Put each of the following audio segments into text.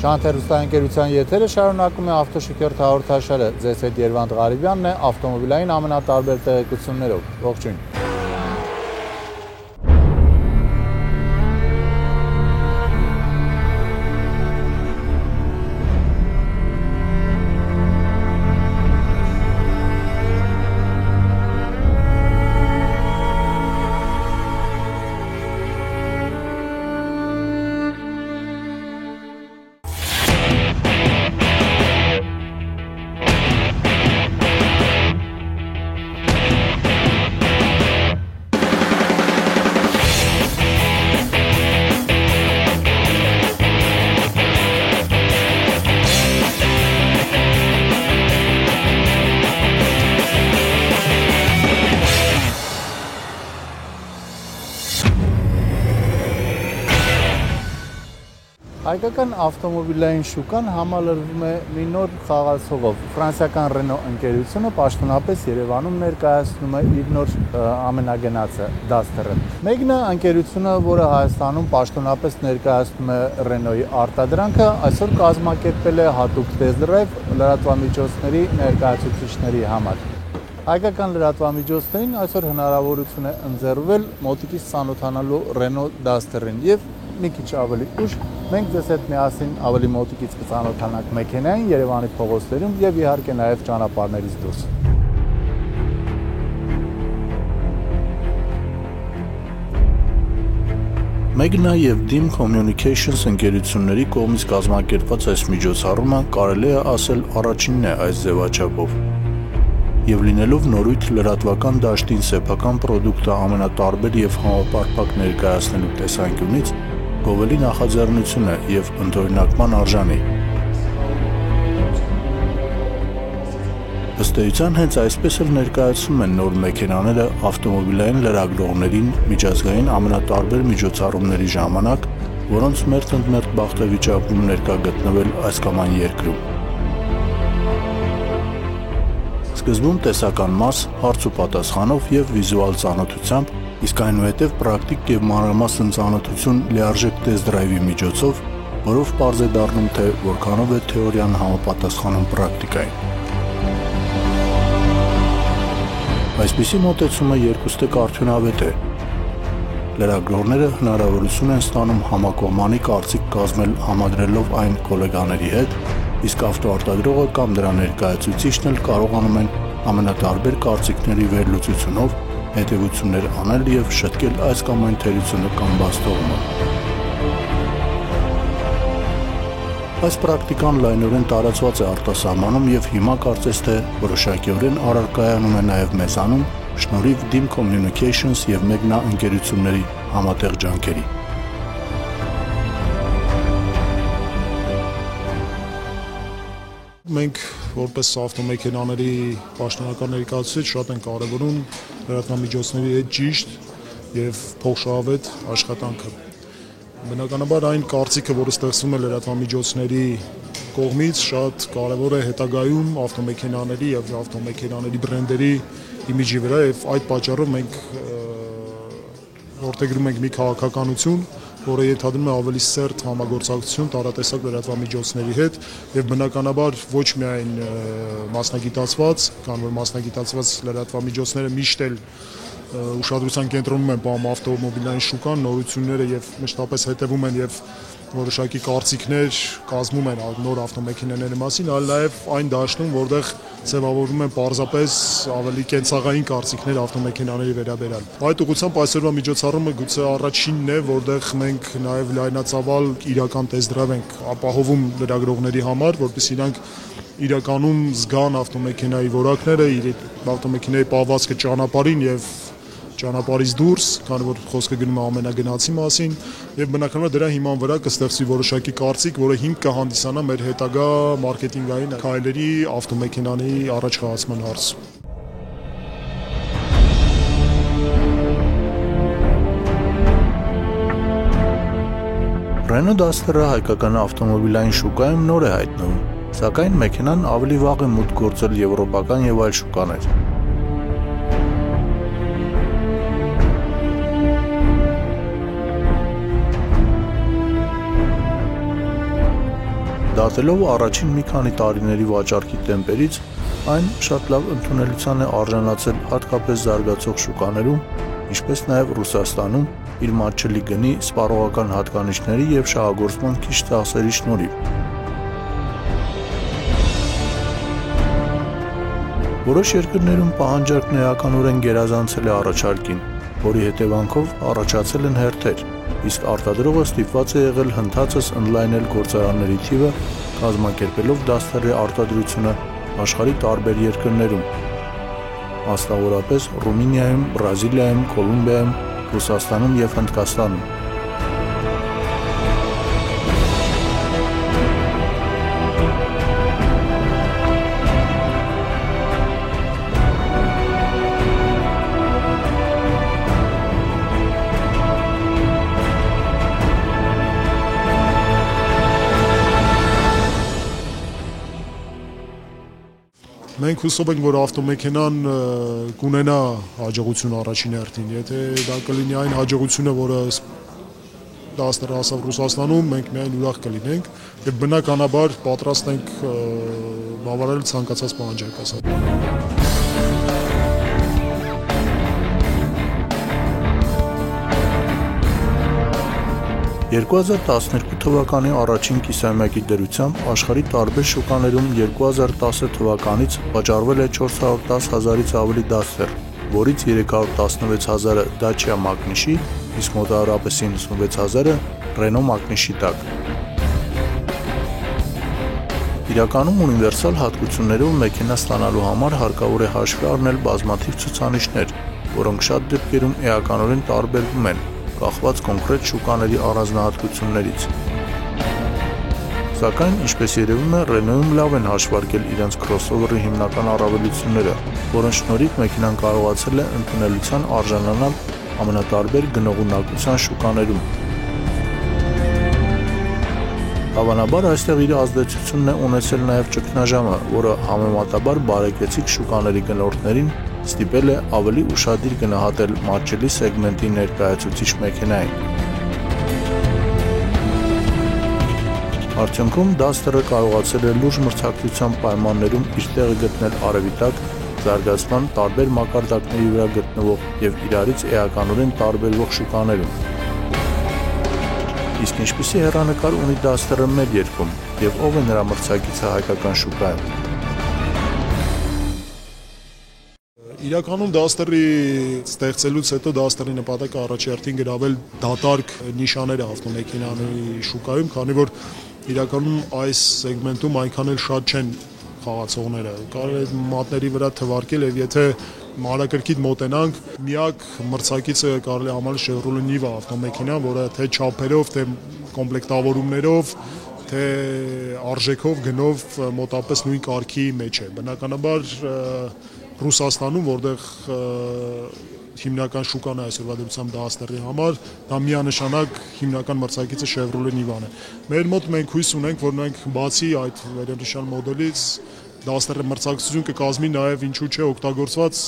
Շանթ հեռուստաընկերության եթերը շարունակում է ավտոշքերթ հաղորդաշարը։ Ձեզ հետ Երվանդ Ղարիբյանն է ավտոմոբիլային ամենատարբեր տեղեկություններով։ Ողջույն։ Հայկական ավտոմոբիլային շուկան համալրվում է մի նոր խաղացողով։ Ֆրանսիական Ռենո ընկերությունը պաշտոնապես Երևանում ներկայացնում է իր նոր ամենագնացը Duster-ը։ Megna ընկերությունը, որը Հայաստանում պաշտոնապես ներկայացնում է Ռենոյի արտադրանքը, այսօր կազմակերպել է հատուկ test drive լրատվամիջոցների ներկայացուցիչների համար։ Հայկական լրատվամիջոցներին այսօր հնարավորություն է ընձեռվել մոտիկից ծանոթանալու Ռենո Duster-ին եւ մի քիչ ավելի ուշ մենք ձեզ հետ միասին ավելի մոտիկից կծանոթանանք մեքենային, Երևանի փողոցներում եւ իհարկե նաեւ ճանապարհներից դուրս։ Megna եւ DIM Communications ընկերությունների կողմից կազմակերպված այս միջոցառումը կարելի է ասել առաջինն է այս ձևաչափով։ Եվ լինելով նորույթ լրատվական դաշտին սեփական պրոդուկտը ամենատարբեր եւ համապարփակ ներկայացնելու տեսանկյունից գովելի նախաձեռնություն է եւ ընդօրինակման արժանի։ Ըստ էության հենց այսպես էլ ներկայացվում են նոր մեքենաները ավտոմոբիլային լրագրողներին միջազգային ամենատարբեր միջոցառումների ժամանակ, որոնց մերթ-ընդմերթ բախտավիճակում ներկա գտնվել այս կամ այն երկրում։ Սկզբում տեսական մաս, հարց ու պատասխանով եւ վիզուալ ծանոթությամբ, իսկ այնուհետև պրակտիկ եւ մանրամասն ծանոթություն լիարժեք test drive-ի միջոցով, որով պարզ է դառնում, թե որքանով է թեորիան համապատասխանում պրակտիկային։ Այսպիսի մոտեցումը երկուստեք արդյունավետ է։ Լրագրողները հնարավորություն են ստանում համակողմանի կարծիք կազմել համադրելով այն գոլեգաների հետ, իսկ ավտոարտադրողը կամ դրա ներկայացուցիչն էլ կարողանում են ամենատարբեր կարծիքների վերլուծությունով հետևություններ անել եւ շտկել այս կամ այն թերությունը կամ բաստողումը։ Այս պրակտիկան լայնորեն տարածված է արտասահմանում եւ հիմա կարծես թե որոշակիորեն առարկայանում է նաեւ մեզանում շնորհիվ DIM Communications եւ Megna ընկերությունների համատեղ ջանքերի։ Մենք որպես ավտոմեքենաների պաշտոնական ներկայացուցիչ շատ են կարևորում լրատվամիջոցների հետ ճիշտ եւ փոխշահավետ աշխատանքը։ Բնականաբար այն կարծիքը, որը ստեղծվում է լրատվամիջոցների կողմից, շատ կարևոր է հետագայում ավտոմեքենաների եւ ավտոմեքենաների բրենդերի իմիջի վրա եւ այդ պատճառով մենք որդեգրում ենք մի քաղաքականություն, որը ենթադրում է ավելի սերտ համագործակցություն տարատեսակ լրատվամիջոցների հետ եւ բնականաբար ոչ միայն մասնագիտացված, քան որ մասնագիտացված լրատվամիջոցները միշտ էլ ուշադրության կենտրոնում են պահում ավտոմոբիլային շուկան, նորությունները եւ մշտապես հետեւում են եւ որոշակի կարծիքներ կազմում են նոր ավտոմեքենաների մասին, այլ նաեւ այն դաշտում, որտեղ ձևավորվում են պարզապես ավելի կենցաղային կարծիքներ ավտոմեքենաների վերաբերյալ։ Այդ ուղղությամբ այսօրվա միջոցառումը գուցե առաջինն է, որտեղ մենք նաեւ լայնածավալ իրական test drive ենք ապահովում լրագրողների համար, որպեսզի իրանք իրականում զգան ավտոմեքենայի որակները, ավտոմեքենայի պահվածքը ճանապարհին եւ ճանապարհից դուրս, քանի որ խոսքը գնում է ամենագնացի մասին, եւ բնականաբար դրա հիման վրա կստեղծվի որոշակի կարծիք, որը հիմք կհանդիսանա մեր հետագա մարքեթինգային քայլերի ավտոմեքենանի առաջխաղացման հարցում։ Renault Duster-ը հայկական ավտոմոբիլային շուկայում նոր է հայտնվում, սակայն մեքենան ավելի վաղ է մուտք գործել եվրոպական եւ այլ շուկաներ։ Դատելով առաջին մի քանի տարիների վաճառքի տեմպերից, այն շատ լավ ընդունելության է արժանացել հատկապես զարգացող շուկաներում, ինչպես նաև Ռուսաստանում իր մատչելի գնի, սպառողական հատկանիշների և շահագործման քիչ ծախսերի շնորհիվ։ Որոշ երկրներում պահանջարկն էականորեն գերազանցել է առաջարկին, որի հետևանքով առաջացել են հերթեր, իսկ արտադրողը ստիպված է եղել հնդածս ընդլայնել գործարանների թիվը, կազմակերպելով դաստերի արտադրությունը աշխարհի տարբեր երկրներում, մասնավորապես Ռումինիայում, Բրազիլիայում, Կոլումբիայում, Ռուսաստանում և Հնդկաստանում։ Մենք հուսով ենք, որ ավտոմեքենան կունենա հաջողություն առաջին հերթին, եթե դա կլինի այն հաջողությունը, որը դաստերը հասավ Ռուսաստանում, մենք միայն ուրախ կլինենք եւ բնականաբար պատրաստ ենք բավարարել ցանկացած պահանջարկը։ 2012 թվականի առաջին կիսամյակի դրությամբ աշխարհի տարբեր շուկաներում 2010 թվականից վաճառվել է 410,000-ից ավելի դաստեր, որից 316,000-ը Dacia Magnish-ի, իսկ մոտավորապես 96,000-ը Renault Magnish-ի տակ։ Իրականում ունիվերսալ հատկություններով մեքենա ստանալու համար հարկավոր է հաշվի առնել բազմաթիվ ցուցանիշներ, որոնք շատ դեպքերում էականորեն տարբերվում են, կախված կոնկրետ շուկաների առանձնահատկություններից։ Սակայն, ինչպես երևում է, Renault-ում լավ են հաշվարկել իրենց crossover-ի հիմնական առավելությունները, որոնց շնորհիվ մեքենան կարողացել է ընդունելության արժանանալ ամենատարբեր գնողունակության շուկաներում։ Հավանաբար այստեղ իր ազդեցությունն է ունեցել նաև ճգնաժամը, որը համեմատաբար բարեկեցիկ շուկաների գնորդներին ստիպել է ավելի ուշադիր գնահատել մատչելի սեգմենտի ներկայացուցիչ մեքենային։ Արդյունքում Duster-ը կարողացել է լուրջ մրցակցության պայմաններում իր տեղը գտնել արևիտակ, զարգացման տարբեր մակարդակների վրա գտնվող և իրարից էականորեն տարբերվող շուկաներում։ Իսկ ինչպիսի հեռանկար ունի Duster-ը մեր երկրում և ով է նրա մրցակիցը հայկական շուկայում։ Իրականում Duster-ի ստեղծելուց հետո Duster-ի նպատակը առաջերտին գրավել դատարկ նիշաները ավտոմեքենաների շուկայում, քանի որ իրականում այս սեգմենտում այնքան էլ շատ չեն խաղացողները։ Կարելի է մատների վրա թվարկել եւ եթե մանրակրկիտ մոտենանք, միակ մրցակիցը կարելի է համարել Chevrolet Niva ավտոմեքենան, որը թե չափերով, թե կոմպլեկտավորումներով, թե արժեքով գնով մոտապես նույն կարգի մեջ է։ Բնականաբար Ռուսաստանում, որտեղ հիմնական շուկան է այսօրվա դեպությամբ Duster-ի համար, դա միանշանակ հիմնական մրցակիցը Chevrolet Niva-ն է։ Մեր մոտ մենք հույս ունենք, որ մենք բացի այդ վերոնշյալ մոդելից Duster-ը մրցակցություն կկազմի նաև ինչու՞ չէ օգտագործված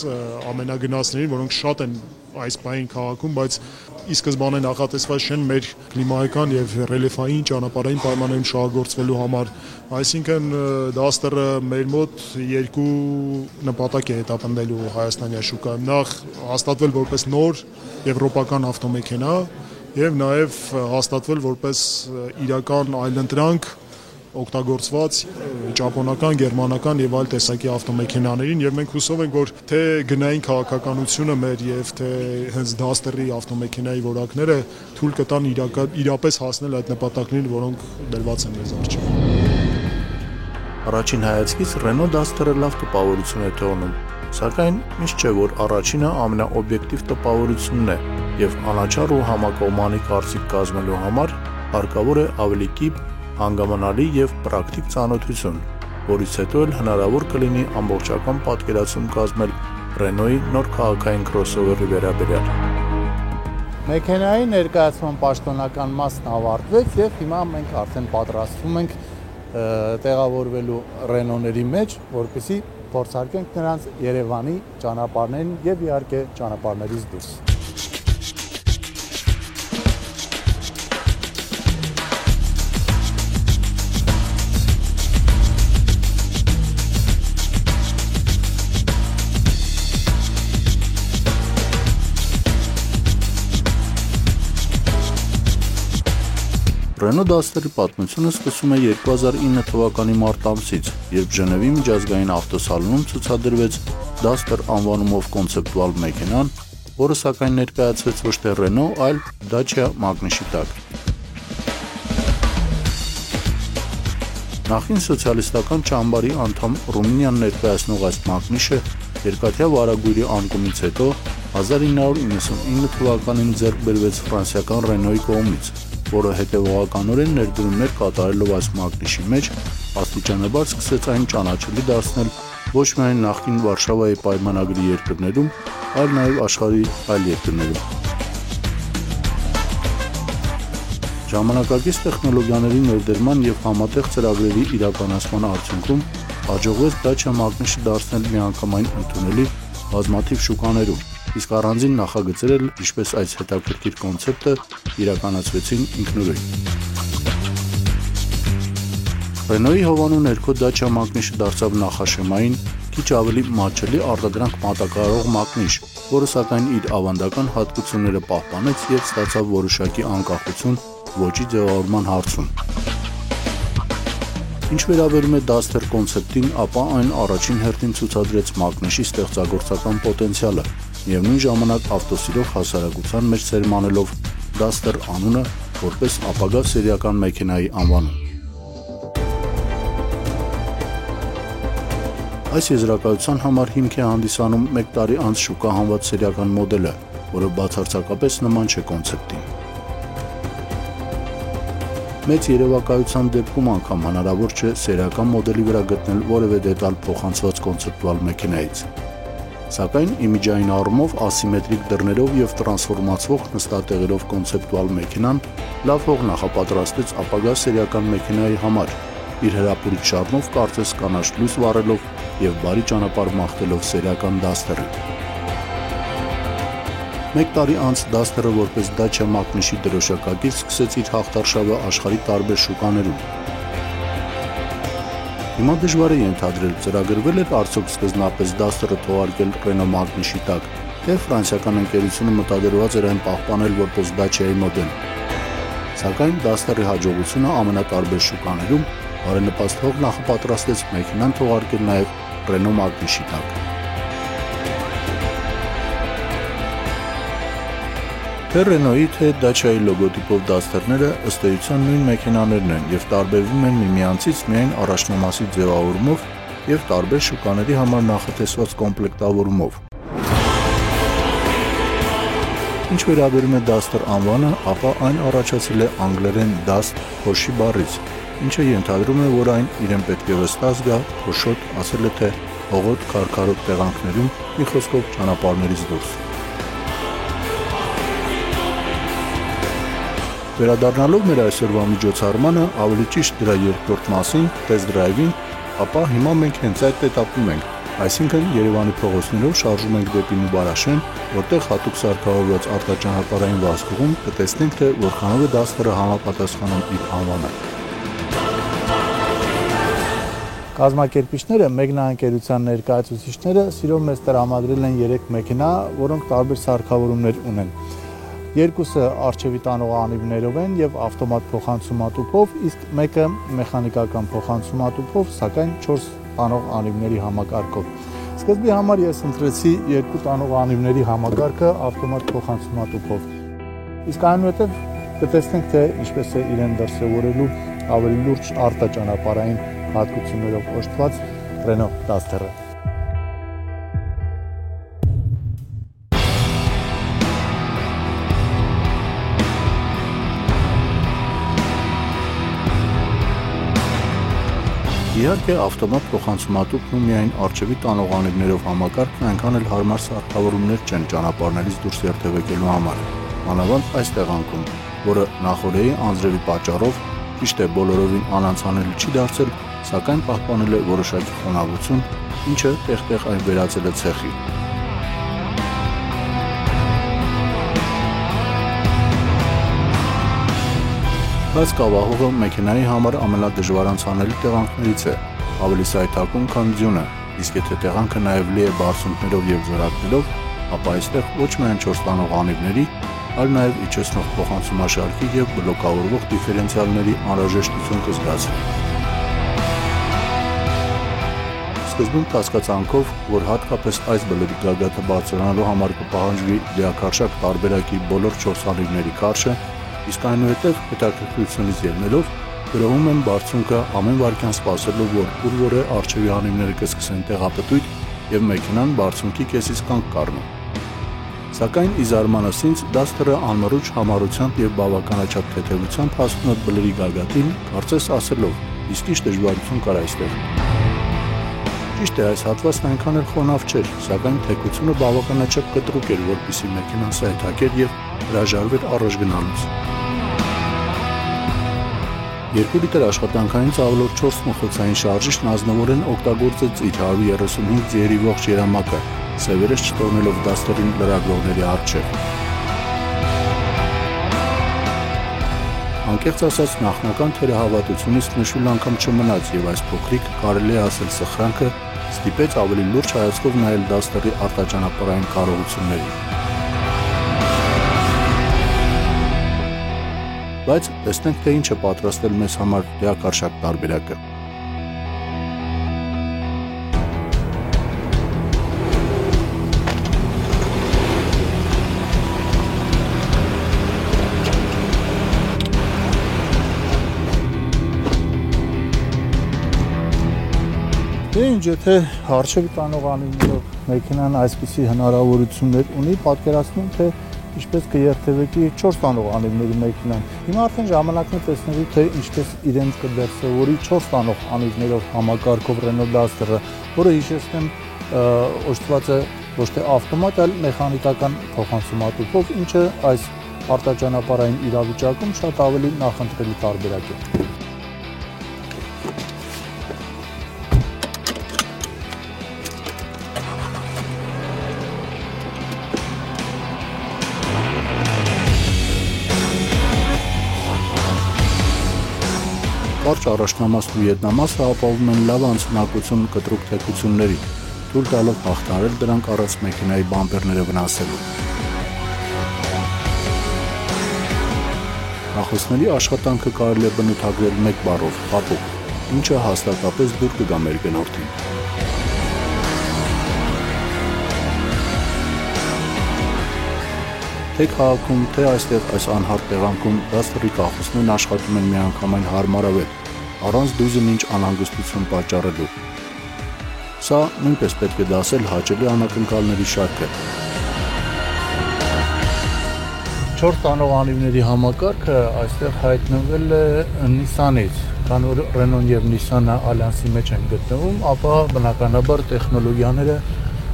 ամենագնացներին, որոնք շատ են այս պահին քաղաքում, բայց ի սկզբանե նախատեսված չեն մեր կլիմայական եւ ռելիեֆային ճանապարհային պայմաններում շահագործվելու համար։ Այսինքն Duster-ը մեր մոտ երկու նպատակ է հետապնդելու հայաստանյան շուկայում։ Նախ հաստատվել որպես նոր եվրոպական ավտոմեքենա եւ նաեւ հաստատվել որպես իրական այլընտրանք օգտագործված ճապոնական, գերմանական եւ այլ տեսակի ավտոմեքենաներին եւ մենք հուսով ենք, որ թե գնային քաղաքականությունը մեր եւ թե հենց Duster-ի ավտոմեքենայի որակները թույլ կտան իրապես հասնել այդ նպատակներին, որոնք դրված են մեզ առջև։ Առաջին հայացքից Renault Duster-ը լավ տպավորություն է թողնում, սակայն միշտ չէ, որ առաջինը ամենաօբյեկտիվ տպավորությունն է եւ անաչառ ու համակողմանի կարծիք կազմելու համար հարկավոր է ավելի կիպ, հանգամանալի և պրակտիկ ծանոթություն, որից հետո էլ հնարավոր կլինի ամբողջական պատկերացում կազմել Renault-ի նոր քաղաքային crossover-ի վերաբերյալ։ Մեքենայի ներկայացման պաշտոնական մասն ավարտվեց եւ հիմա մենք արդեն պատրաստվում ենք տեղավորվելու Renault-ների մեջ, որպեսզի փորձարկենք նրանց Երևանի ճանապարհներին եւ իհարկե ճանապարհներից դուրս։ Renault Duster-ի պատմությունը սկսում է 2009 թվականի մարտ ամսից, երբ Ժնևի միջազգային ավտոսալոնում ցուցադրվեց Duster անվանումով կոնցեպտուալ մեքենան, որը սակայն ներկայացվեց ոչ թե Renault, այլ Dacia մակնիշի տակ։ Նախին սոցիալիստական ճամբարի անդամ Ռումինիան ներկայացնող այս մակնիշը երկաթյա վարագույրի անկումից հետո 1999 թվականին ձեռք բերվեց ֆրանսիական Renault-ի կողմից, որը հետևողականորեն ներդրումներ կատարելով այս մակնիշի մեջ, աստիճանաբար սկսեց այն ճանաչելի դարձնել ոչ միայն նախկին Վարշավայի պայմանագրի երկրներում, այլ նաև աշխարհի այլ երկրներում։ Ժամանակակից տեխնոլոգիաների ներդրման և համատեղ ծրագրերի իրականացման արդյունքում հաջողվեց Dacia մակնիշը դարձնել միանգամայն ընդունելի բազմաթիվ շուկաներում, իսկ առանձին նախագծեր էլ, ինչպես այս հետաքրքիր կոնցեպտը, իրականացվեցին ինքնուրույն։ Renault-ի հովանու ներքո Dacia մակնիշը դարձավ նախաշեմային, քիչ ավելի մատչելի արտադրանք մատակարարող մակնիշ, որը սակայն իր ավանդական հատկությունները պահպանեց և ստացավ որոշակի անկախություն ոճի ձևավորման հարցում։ Ինչ վերաբերում է Duster կոնցեպտին, ապա այն առաջին հերթին ցուցադրեց մակնիշի ստեղծագործական պոտենցիալը, միևնույն ժամանակ ավտոսիրող հասարակության մեջ սերմանելով Duster անունը որպես ապագա սերիական մեքենայի անվանում։ Այս եզրակացության համար հիմք է հանդիսանում 1 տարի անց շուկա հանված սերիական մոդելը, որը բացարձակապես նման չէ կոնցեպտին։ Մեծ երևակայության դեպքում անգամ հնարավոր չէ սերիական մոդելի վրա գտնել որևէ դետալ փոխանցված կոնցեպտուալ մեքենայից։ Սակայն իմիջային առումով ասիմետրիկ դռներով և տրանսֆորմացվող նստատեղերով կոնցեպտուալ մեքենան լավ հող նախապատրաստեց ապագա սերիական մեքենայի համար, իր հրապուրիչ շարժումով կարծես կանաչ լույս վառելով և բարի ճանապարհ մաղթելով սերիական Duster-ին։ 1 տարի անց Duster-ը որպես Dacia մակնիշի դրոշակակից սկսեց իր հաղթարշավը աշխարհի տարբեր շուկաներում։ Հիմա դժվար է ենթադրել, ծրագրվել էր արդյոք սկզբնապես Duster-ը թողարկել Renault մակնիշի տակ, թե ֆրանսիական ընկերությունը մտադրված էր այն պահպանել որպես Dacia-ի մոդել։ Սակայն Duster-ի հաջողությունը ամենատարբեր շուկաներում բարենպաստ հող նախապատրաստեց մեքենան թողարկել նաև Renault մակնիշի տակ։ Թե Renault-ի, թե Dacia-ի լոգոտիպով Duster-ները ըստ էության նույն մեքենաներն են և տարբերվում են միմյանցից միայն առաջնամասի ձևավորումով և տարբեր շուկաների համար նախատեսված կոմպլեկտավորումով։ Ինչ վերաբերում է Duster անվանը, ապա այն առաջացել է անգլերեն dust փոշի բառից, ինչը ենթադրում է, որ այն իրեն պետք է վստահ զգա, փոշոտ, ասել է թե հողոտ քարքարոտ տեղանքներում, մի խոսքով ճանապարհներից դուրս։ Վերադառնալով մեր այսօրվա միջոցառմանը, ավելի ճիշտ դրա երկրորդ մասին, test drive-ին, ապա հիմա մենք հենց այդ էտապում ենք, այսինքն Երևանի փողոցներով շարժում ենք դեպի Նուբարաշեն, որտեղ հատուկ սարքավորված արտաճանապարհային վազքուղում կտեսնենք, թե որքանով է Duster-ը համապատասխանում իր անվանը։ Կազմակերպիչները, մեկնաընկերության ներկայացուցիչները սիրով մեզ տրամադրել են 3 մեքենա, որոնք տարբեր սարքավորումներ ունեն։ Երկուսը առջևի տանող անիվներով են և ավտոմատ փոխանցումատուփով, իսկ մեկը մեխանիկական փոխանցումատուփով, սակայն 4 տանող անիվների համակարգով։ Սկզբի համար ես ընտրեցի 2 տանող անիվների համակարգը ավտոմատ փոխանցումատուփով։ Իսկ այնուհետև կտեսնենք, թե ինչպես է իրեն դրսևորելու ավելի լուրջ արտաճանապարհային հատկություններով օժտված Renault Duster-ը։ Իհարկե, ավտոմատ փոխանցումատուփն ու միայն առջևի տանող անիվներով համակարգն այնքան էլ հարմար սարքավորումներ չեն ճանապարհներից դուրս երթևեկելու համար, մանավանդ այս տեղանքում, որը նախօրեի անձրևի պատճառով ճիշտ է բոլորովին անանցանելի չի դարձել, սակայն պահպանել է որոշակի խոնավություն, ինչը տեղ-տեղ այն վերածել է ցեխի։ Բայց կավահողը մեքենայի համար ամենադժվար անցանելի տեղանքներից է, ավելի սայթակում, քան ձյունը, իսկ եթե տեղանքը նաև լի է բարձունքներով և զորակներով, ապա այստեղ ոչ միայն 4 տանող անիվների, այլ նաև իջեցնող փոխանցումաշարքի և բլոկավորվող դիֆերենցիալների անհրաժեշտություն կզգացվի։ Սկզբում կասկածանքով, որ հատկապես այս բլրի գագաթը բարձրանալու համար կպահանջվի լիակարժակ տարբերակի բոլոր 4 անիվների քարշը, իսկ այնուհետև հետաքրքրությունից ելնելով գրոհում են բարձունքը ամեն վայրկյան սպասելով, որ ուր է առջևի անիվները կսկսեն տեղապտույտ և մեքենան բարձունքի կեսից կանգ կառնի։ Սակայն ի զարմանս ինձ դաստերը անմռունչ համառությամբ և բավականաչափ թեթևությամբ հասնում է բլրի գագաթին, կարծես ասելով՝ իսկ ինչ դժվարություն կար այստեղ։ Ճիշտ է, այս հատվածն այնքան էլ խոնավ չէր, սակայն թեքությունը բավականաչափ կտրուկ էր, որպեսզի մեքենան սայթաքեր և հրաժարվեր առաջ գնալուց։ 2 լիտր աշխատանքային ծավալով 4 մխոցային շարժիչն ազնվորեն օգտագործեց իր 135 ձիերի ողջ երամակը, սևերս չթողնելով դաստերին լրագրողների առջև։ Անկեղծ ասած, նախնական թերահավատությունից նշույլ անգամ չմնաց և այս փոքրիկ, կարելի է ասել սխրանքը, ստիպեց ավելի լուրջ հայացքով նայել դաստերի արտաճանապարհային կարողություններին։ Բայց տեսնենք, թե ինչ է պատրաստել մեզ համար լիակարժակ տարբերակը։ Դե ինչ, եթե առջևի տանող անիվներով մեքենան այսպիսի հնարավորություններ ունի, պատկերացնում թե ինչպես կերթևեկի 4 տանող անիվների մեքենան։ Հիմա արդեն ժամանակն է տեսնելու, թե ինչպես իրենց կդրսևորի 4 տանող անիվներով համակարգով Renault Duster-ը, որը հիշեցնեմ օժտված է ոչ թե ավտոմատ, այլ մեխանիկական փոխանցումատուփով, ինչը այս արտաճանապարհային իրավիճակում շատ ավելի նախընտրելի տարբերակ է։ Կարճ առաջնամասն ու ետնամասը ապահովում են լավ անցնակություն կտրուկ թեքությունների, թույլ տալով հաղթահարել դրանք առանց մեքենայի բամպերները վնասելու։ Նախոսների աշխատանքը կարելի է բնութագրել մեկ բառով՝ փափուկ, ինչը հաստատապես դուր կգա մեր գնորդին։ Թե քաղաքում, թե այստեղ այս անհարթ տեղանքում Duster-ի կախոսներն աշխատում են միանգամայն հարմարավետ, առանց դուզն ինչ անհանգստություն պատճառելու։ Սա նույնպես պետք է դասել հաճելի անակնկալների շարքը։ 4 տանող անիվների համակարգը այստեղ հայտնվել է Nissan-ից, քանի որ Renault-ն և Nissan-ը ալյանսի մեջ են գտնվում, ապա բնականաբար տեխնոլոգիաները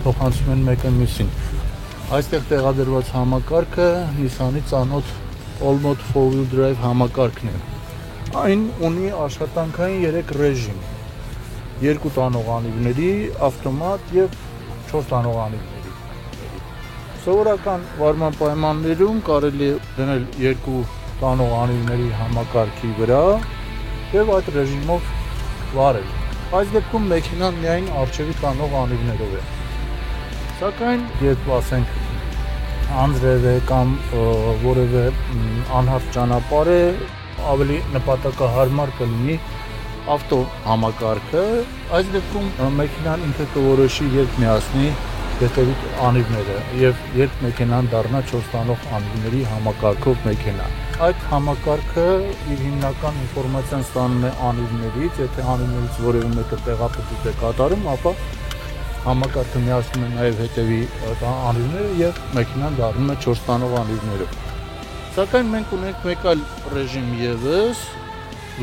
փոխանցում են մեկը մյուսին։ Այստեղ տեղադրված համակարգը Nissan-ի ծանոթ All-Mode 4-wheel drive համակարգն է։ Այն ունի աշխատանքային 3 ռեժիմ՝ 2 տանող անիվների, ավտոմատ և 4 տանող անիվների։ Սովորական վարման պայմաններում կարելի է դնել 2 տանող անիվների համակարգի վրա և այդ ռեժիմով վարել։ Այս դեպքում մեքենան միայն առջևի տանող անիվներով է։ Սակայն, երբ ասենք անձրև է կամ որևէ անհարթ ճանապարհ է, ավելի նպատակահարմար կլինի ավտո համակարգը, այս դեպքում մեքենան ինքը կորոշի երբ միացնի ետևի անիվները եւ երբ մեքենան դառնա 4 տանող անիվների համակարգով մեքենա։ Այդ համակարգը իր հիմնական ինֆորմացիան ստանում է անիվներից, եթե անիվներից որևէ մեկը տեղափոխում է կատարում, ապա համակարգը միացնում է նաև հետևի անիվները եւ մեքենան դառնում է 4 տանող անիվներով։ Սակայն մենք ունենք մեկ այլ ռեժիմ եւս,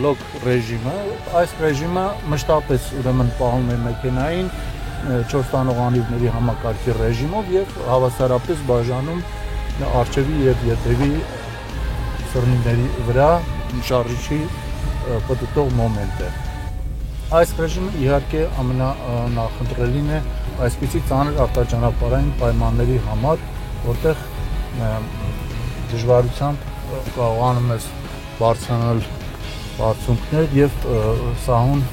lock ռեժիմը։ Այս ռեժիմը մշտապես ուրեմն պահում է մեքենային 4 տանող անիվների համակարգի ռեժիմով եւ հավասարապես բաժանում առջևի եւ ետևի սրնիների վրա շարժիչի պտտող մոմենտը։ Այս ռեժիմը իհարկե ամենանախընտրելին է այսպիսի ծանր արտաճանապարհային պայմանների համար, որտեղ դժվարությամբ կարողանում ես բարձրանալ բարձունքներ եւ սահուն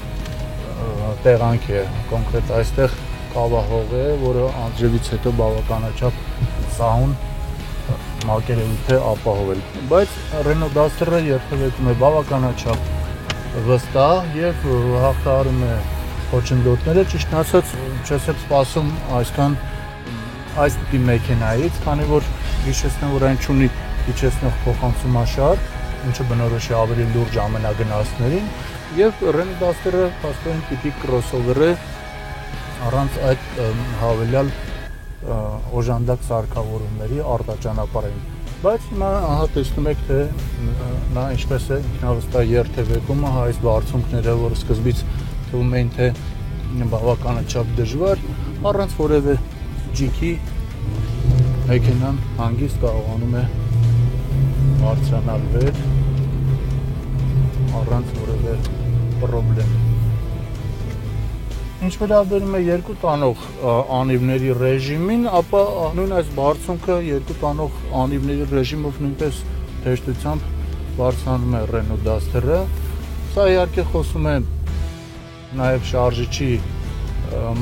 տեղանք է։ Կոնկրետ այստեղ կավահող է, որը անձրևից հետո բավականաչափ սահուն մակերևույթը ապահովել։ Բայց Renault Duster-ը երթևեկում է բավականաչափ վստահ եւ հաղթահարում է խոչընդոտները, ճիշտ ասած, չես էլ սպասում այսքան այս տիպի մեքենայից, քանի որ հիշեցնեմ, որ այն ունի իջեցնող փոխանցումաշար, ինչը բնորոշ է ավելի լուրջ ամենագնացներին, եւ Renault Duster-ը փաստորեն տիպիկ crossover է առանց այդ հավելյալ օժանդակ սարքավորումների արտաճանապարհային։ Բայց հիմա ահա տեսնում եք, թե նա ինչպես է ինքնավստահ երթևեկումը, այս բարձունքները, որ սկզբից թվում էին, թե բավականաչափ դժվար, առանց որևէ ջիքի մեքենան հանգիստ կարողանում է բարձրանալ վեր առանց որևէ պրոբլեմ։ Ինչ վերաբերում է երկու տանող անիվների ռեժիմին, ապա նույն այս բարձունքը երկու տանող անիվների ռեժիմով նույնպես հեշտությամբ բարձրանում է Renault Duster-ը։ Սա իհարկե խոսում է նաև շարժիչի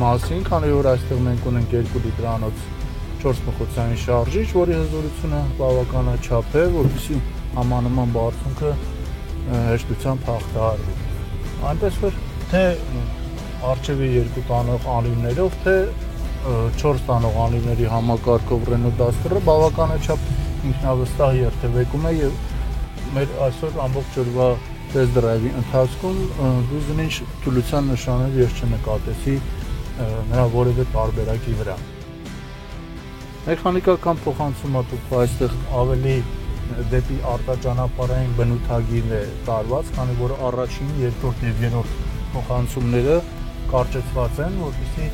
մասին, քանի որ այստեղ մենք ունենք 2 լիտրանոց 4 փոխոցային շարժիչ, որի հզորությունը բավականաչափ է, որպեսզի համանման բարձունքը հեշտությամբ հաղթահարվի։ Այնպես որ թե առջևի 2 տանող անիվներով, թե 4 տանող անիվների համակարգով Renault Duster-ը բավականաչափ ինքնավստահ երթևեկում է եւ մեր այսօր ամբողջ օրվա test drive-ի ընթացքում դուզնինչ թուլության նշաններ ես չնկատեցի նրա որևէ տարբերակի վրա։ Մեխանիկական փոխանցումատուփը այստեղ ավելի դեպի արտաճանապարհային բնութագիրն է տարված, քանի որ առաջին, երկրորդ եւ երրորդ փոխանցումները կարճացված են, որպեսզի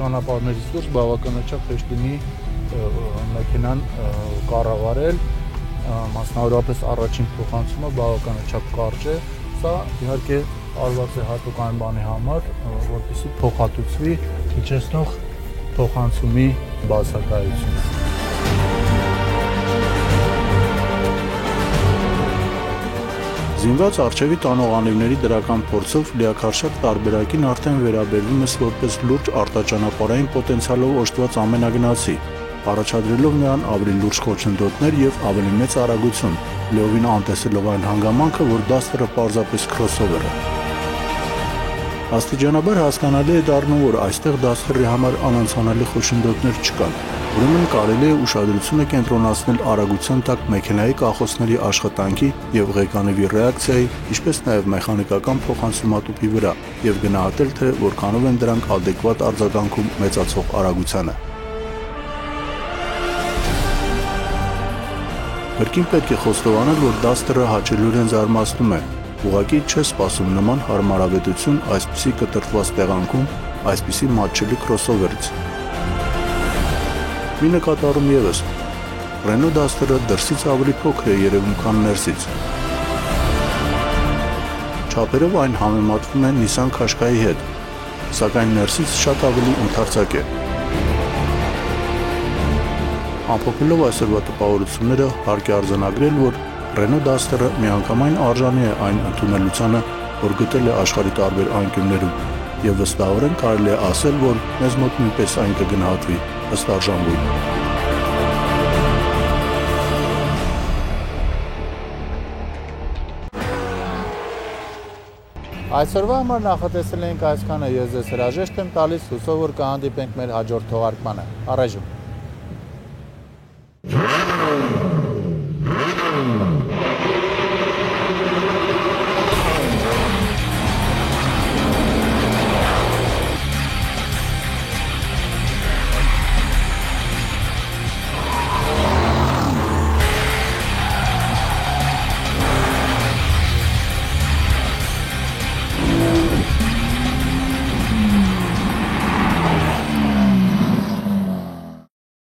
ճանապարհներից դուրս բավականաչափ հեշտ լինի մեքենան կառավարել, մասնավորապես առաջին փոխանցումը բավականաչափ կարճ է, սա իհարկե արված է հատուկ այն բանի համար, որպեսզի փոխհատուցվի իջեցնող փոխանցումի բացակայությունը։ Զինված առջևի տանող անիվների դրական փորձով լիակարշակ տարբերակին արդեն վերաբերվում ես որպես լուրջ արտաճանապարհային պոտենցիալով օժտված ամենագնացի, առաջադրելով նրան ավելի լուրջ խոչընդոտներ եւ ավելի մեծ արագություն, լիովին անտեսելով այն հանգամանքը, որ Duster-ը պարզապես crossover է։ Աստիճանաբար հասկանալի է դառնում, որ այստեղ Duster-ի համար անանցանալի խոչընդոտներ չկան, ուրեմն կարելի է ուշադրությունը կենտրոնացնել արագության տակ մեքենայի կախոսների աշխատանքի եւ ղեկանիվի ռեակցիայի, ինչպես նաեւ մեխանիկական փոխանցումատուփի վրա եւ գնահատել, թե որքանով են դրանք adekvat արձագանքում մեծացող արագությանը։ Կրկին պետք է խոստովանել, որ Duster-ը հաճելիորեն զարմացնում է։ Ուղղակի չես սպասում նման հարմարավետություն այսպիսի կտրտված տեղանքում, այսպիսի մատչելի crossover-ից։ Մի նկատառում ևս, Renault Duster-ը դրսից ավելի փոքր է երևում, քան ներսից։ Չափերով այն համեմատվում է Nissan Qashqai-ի հետ, սակայն ներսից շատ ավելի ընդարձակ է։ Ամփոփելով այսօրվա տպավորությունները, հարկ է արձանագրել, որ Renault Duster-ը միանգամայն արժանի է այն ընդունելությանը, որ գտել է աշխարհի տարբեր անկյուններում, եւ վստահորեն կարելի է ասել, որ մեզ մոտ նույնպես այն կգնահատվի ըստ արժանվույն։ Այսօրվա համար նախատեսել ենք այսքանը, ես ձեզ հրաժեշտ եմ տալիս, հուսով որ կհանդիպենք մեր հաջորդ թողարկմանը։ Առայժմ